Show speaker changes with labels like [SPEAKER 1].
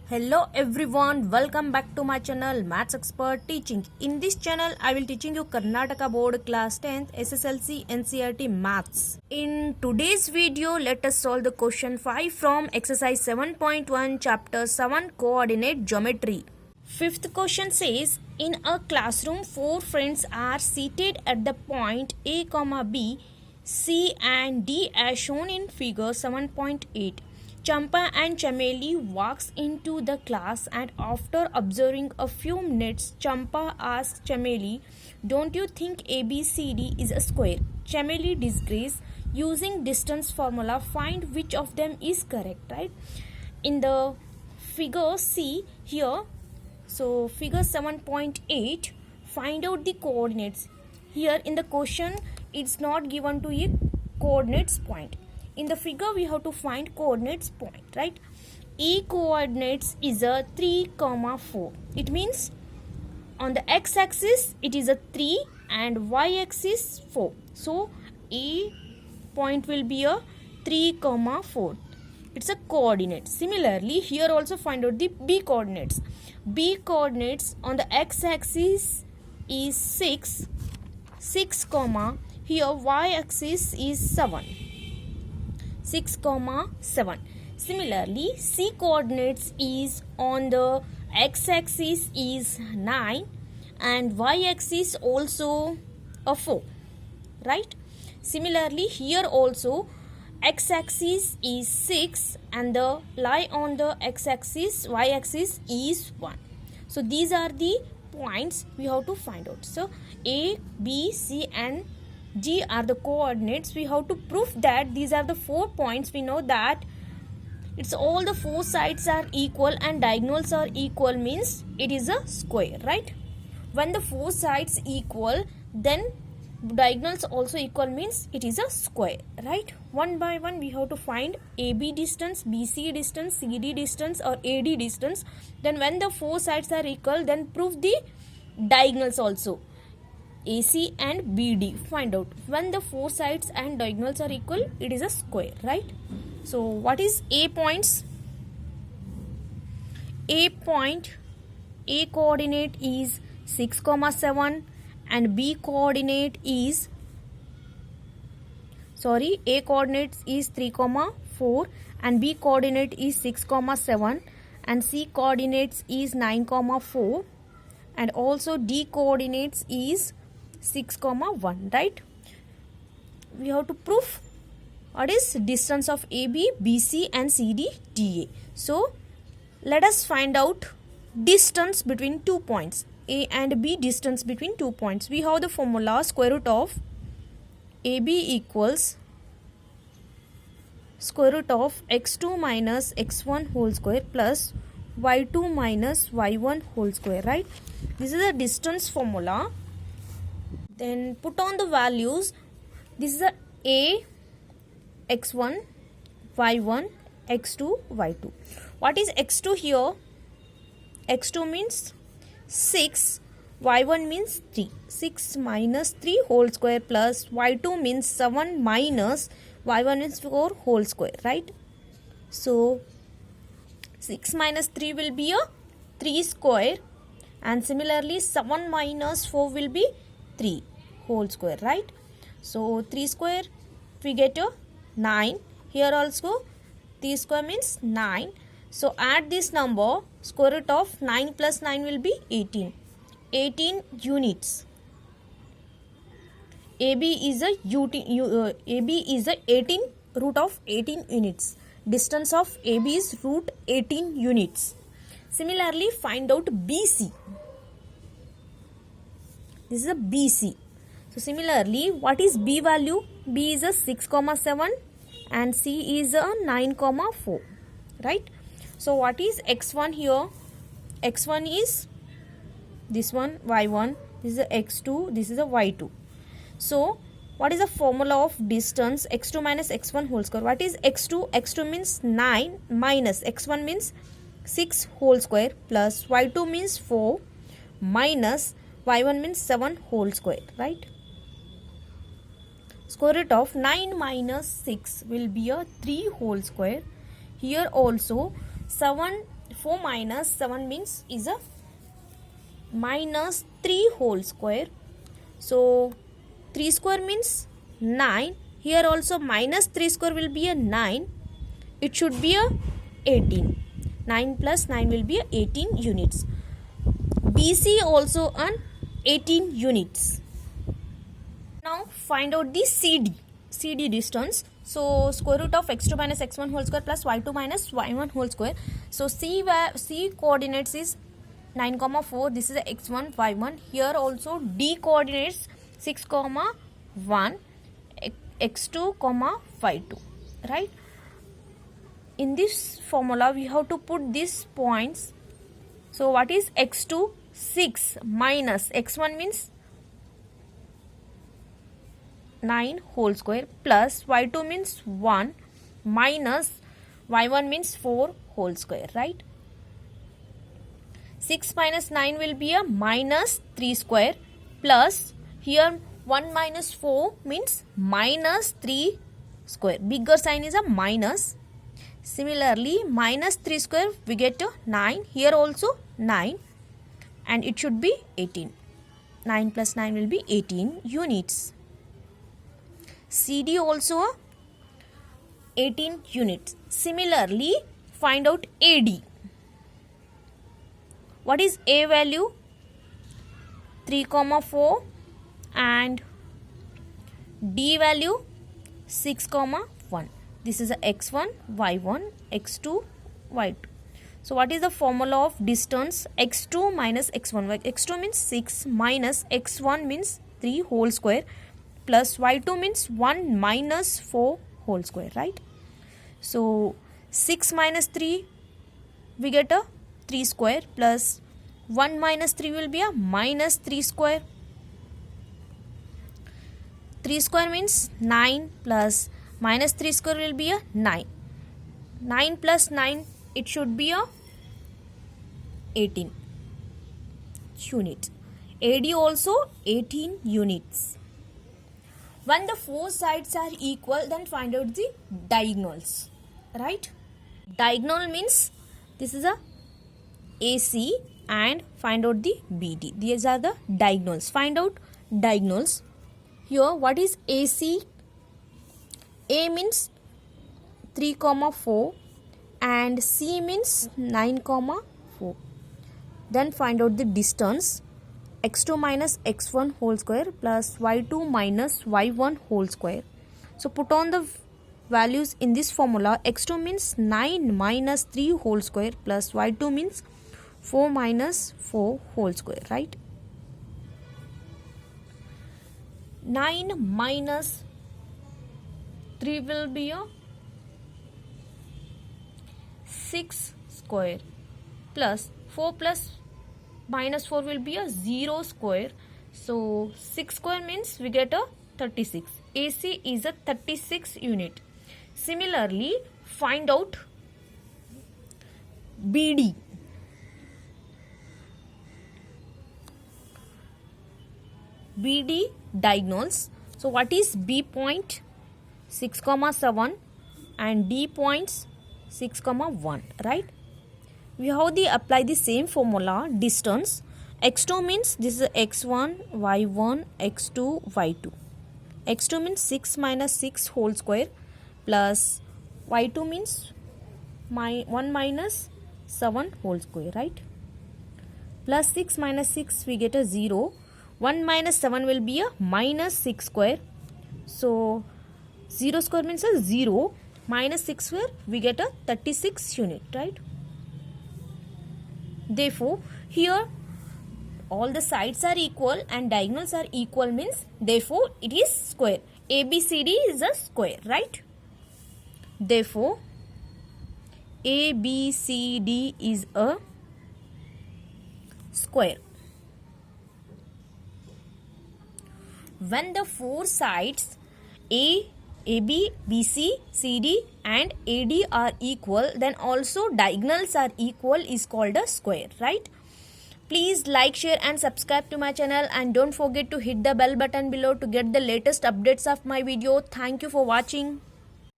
[SPEAKER 1] Hello everyone, welcome back to my channel Maths Expert Teaching. In this channel, I will teaching you Karnataka Board Class 10th SSLC NCERT Maths. In today's video, let us solve the question 5 from exercise 7.1 chapter 7 coordinate geometry. Fifth question says, in a classroom, 4 friends are seated at the point A, B, C and D as shown in figure 7.8. Champa and Chameli walks into the class and after observing a few minutes, Champa asks Chameli, "Don't you think ABCD is a square?" Chameli disagrees. Using distance formula, find which of them is correct, right? In the figure C here, so figure 7.8, find out the coordinates. Here in the question, it's not given to a coordinates point. In the figure, we have to find coordinates point, right? E coordinates is a 3, 4. It means on the x-axis, it is a 3 and y-axis 4. So, E point will be a 3, 4. It's a coordinate. Similarly, here also find out the B coordinates. B coordinates on the x-axis is 6, here y-axis is 7. 6, 7. Similarly, C coordinates is on the x-axis is 9 and y-axis also a 4, right? Similarly, here also x-axis is 6 and the lie on the x-axis, y-axis is 1. So, these are the points we have to find out. So, A, B, C and G are the coordinates. We have to prove that these are the 4 points. We know that it's all the 4 sides are equal and diagonals are equal means it is a square, right? When the 4 sides equal, then diagonals also equal means it is a square, right? One by one we have to find AB distance, BC distance, CD distance or AD distance. Then when the 4 sides are equal, then prove the diagonals also. AC and BD, find out when the 4 sides and diagonals are equal, it is a square, right? So what is A points? A point, A coordinate is 6, 7 and B coordinate is A coordinate is 3, 4 and B coordinate is 6, 7 and C coordinates is 9, 4 and also D coordinates is 6, 1, right? We have to prove what is distance of AB, BC and CD, DA. So, let us find out distance between 2 points. A and B distance between 2 points. We have the formula square root of AB equals square root of x2 minus x1 whole square plus y2 minus y1 whole square, right? This is a distance formula. Then put on the values. This is a x1, y1, x2, y2. What is x2 here? x2 means 6, y1 means 3. 6 minus 3 whole square plus y2 means 7 minus y1 means 4 whole square, right? So 6 minus 3 will be a 3 square and similarly 7 minus 4 will be 3 whole square, right? So 3 square we get a 9. Here also 3 square means 9. So add this number, square root of 9 plus 9 will be 18. 18 units. AB is a 18 root of 18 units. Distance of AB is root 18 units. Similarly, find out BC. This is a BC. So similarly, what is B value? B is a 6, 7 and C is a 9, 4, right? So what is x1 here? x1 is this one, y1, this is a x2, this is a y2. So what is the formula of distance? x2 minus x1 whole square. What is x2? x2 means 9 minus x1 means 6 whole square plus y2 means 4 minus y1 means 7 whole square, right? Square root of 9 minus 6 will be a 3 whole square. Here also 7 4 minus 7 means is a minus 3 whole square. So 3 square means 9. Here also minus 3 square will be a 9. It should be a 18. 9 plus 9 will be a 18 units. BC also an 18 units. Now find out the CD distance. So square root of x2 minus x1 whole square plus y2 minus y1 whole square. So C coordinates is 9, 4. This is x1, y1. Here also D coordinates 6, 1, x2, y2. Right? In this formula, we have to put these points. So what is x2? 6 minus x1 means 9 whole square plus y2 means 1 minus y1 means 4 whole square, right? 6 minus 9 will be a minus 3 square plus here 1 minus 4 means minus 3 square. Bigger sign is a minus. Similarly, minus 3 square we get to 9. Here also 9 and it should be 18. 9 plus 9 will be 18 units. CD also 18 units. Similarly, find out AD. What is A value? 3, 4 and D value 6, 1. This is a x1, y1, x2, y2. So what is the formula of distance? x2 minus x1. x2 means 6 minus x1 means 3 whole square plus y2 means 1 minus 4 whole square, right? So 6 minus 3 we get a 3 square plus 1 minus 3 will be a minus 3 square. 3 square means 9 plus minus 3 square will be a 9. 9 plus 9 it should be a 18 units. AD also 18 units. When the four sides are equal, then find out the diagonals, right? Diagonal means this is a AC and find out the BD. These are the diagonals. Find out diagonals. Here what is AC? A means 3, 4 and C means 9, 4. Then find out the distance. x2 minus x1 whole square plus y2 minus y1 whole square. So put on the values in this formula. x2 means 9 minus 3 whole square plus y2 means 4 minus 4 whole square, right? 9 minus 3 will be a 6 square plus 4 plus minus 4 will be a 0 square. So 6 square means we get a 36. AC is a 36 unit. Similarly, find out BD. BD diagonals. So what is B point? 6, 7 and D points 6, 1, right? We have to apply the same formula. Distance. x2 means this is x1, y1, x2, y2. x2 means 6 minus 6 whole square plus y2 means 1 minus 7 whole square, right? Plus 6 minus 6 we get a 0. 1 minus 7 will be a minus 6 square. So 0 square means a 0. Minus 6 square we get a 36 unit, right? Therefore, here all the sides are equal and diagonals are equal means therefore it is square. ABCD is a square, right? Therefore, ABCD is a square. When the four sides AB, BC, CD and AD are equal, then also diagonals are equal is called a square, right? Please like, share and subscribe to my channel and don't forget to hit the bell button below to get the latest updates of my video. Thank you for watching.